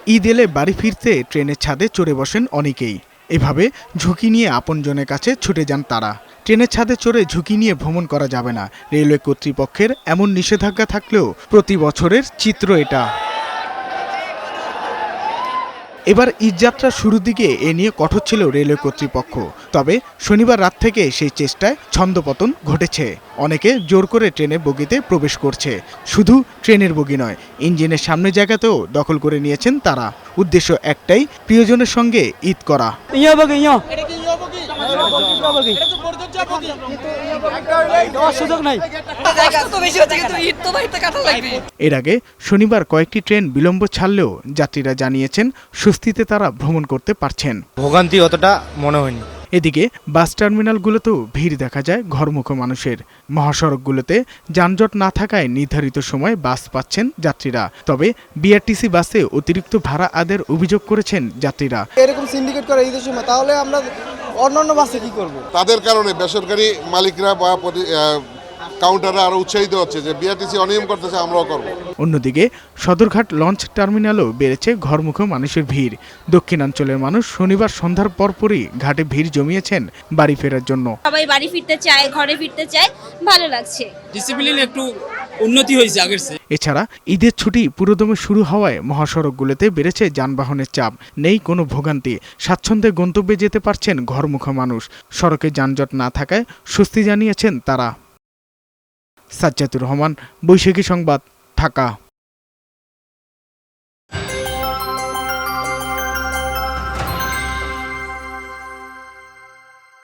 ঈদ এলে বাড়ি ফিরতে ট্রেনের ছাদে চড়ে বসেন অনেকেই। এভাবে ঝুঁকি নিয়ে আপনজনের কাছে ছুটে যান তারা। ট্রেনের ছাদে চড়ে ঝুঁকি নিয়ে ভ্রমণ করা যাবে না, রেলওয়ে কর্তৃপক্ষের এমন নিষেধাজ্ঞা থাকলেও প্রতি বছরের চিত্র এটা। এবার ঈদযাত্রার শুরুর দিকে এ নিয়ে কঠোর ছিল রেলওয়ে কর্তৃপক্ষ। তবে শনিবার রাত থেকে সেই চেষ্টায় ছন্দপতন ঘটেছে। অনেকে জোর করে ট্রেনের বগিতে প্রবেশ করছে। শুধু ট্রেনের বগি নয়, ইঞ্জিনের সামনের জায়গাতেও দখল করে নিয়েছেন তারা। উদ্দেশ্য একটাই, প্রিয়জনের সঙ্গে ঈদ করা। এর আগে শনিবার কয়েকটি ট্রেন বিলম্ব ছাড়লেও যাত্রীরা জানিয়েছেন স্বস্তিতে তারা ভ্রমণ করতে পারছেন। ভোগান্তি অতটা মনে হয়নি। এদিকে বাস টার্মিনালগুলোতেও ভিড় দেখা যায় ঘরমুখো মানুষের। মহাসড়কগুলোতে যানজট না থাকায় নির্ধারিত সময় বাস পাচ্ছেন যাত্রীরা। তবে বিআরটিসি বাসে অতিরিক্ত ভাড়া আদায়ের অভিযোগ করেছেন যাত্রীরা। এরকম সিন্ডিকেট করে ঈদের সময়, তাহলে আমরা অন্যান্য বাসে কি করব? তাদের কারণে বেসরকারি মালিকরা বা কাউন্টারে আরো উৎসাহিত হচ্ছে যে বিআরটিসি অনিয়ম করতেছে, আমরাও করব। অন্যদিকে সদরঘাট লঞ্চ টার্মিনালও বেড়েছে ঘরমুখো মানুষের ভিড়। দক্ষিণাঞ্চলের মানুষ শনিবার সন্ধ্যার পরপরই ঘাটে ভিড় জমিয়েছেন বাড়ি ফেরার জন্য। সবাই বাড়ি ফিরতে চায়, ঘরে ফিরতে চায়, ভালো লাগছে। ডিসিপ্লিন একটু উন্নতি হয়েছে আগের চেয়ে। এছাড়া ঈদের ছুটি পুরোদমে শুরু হওয়ায় মহাসড়কগুলোতে বেড়েছে যানবাহনের চাপ। নেই কোনো ভোগান্তি, স্বাচ্ছন্দ্যে গন্তব্যে যেতে পারছেন ঘরমুখো মানুষ। সড়কে যানজট না থাকায় স্বস্তি জানিয়েছেন তারা। সাজ্জাদুর রহমান, বৈশাখী সংবাদ, ঢাকা।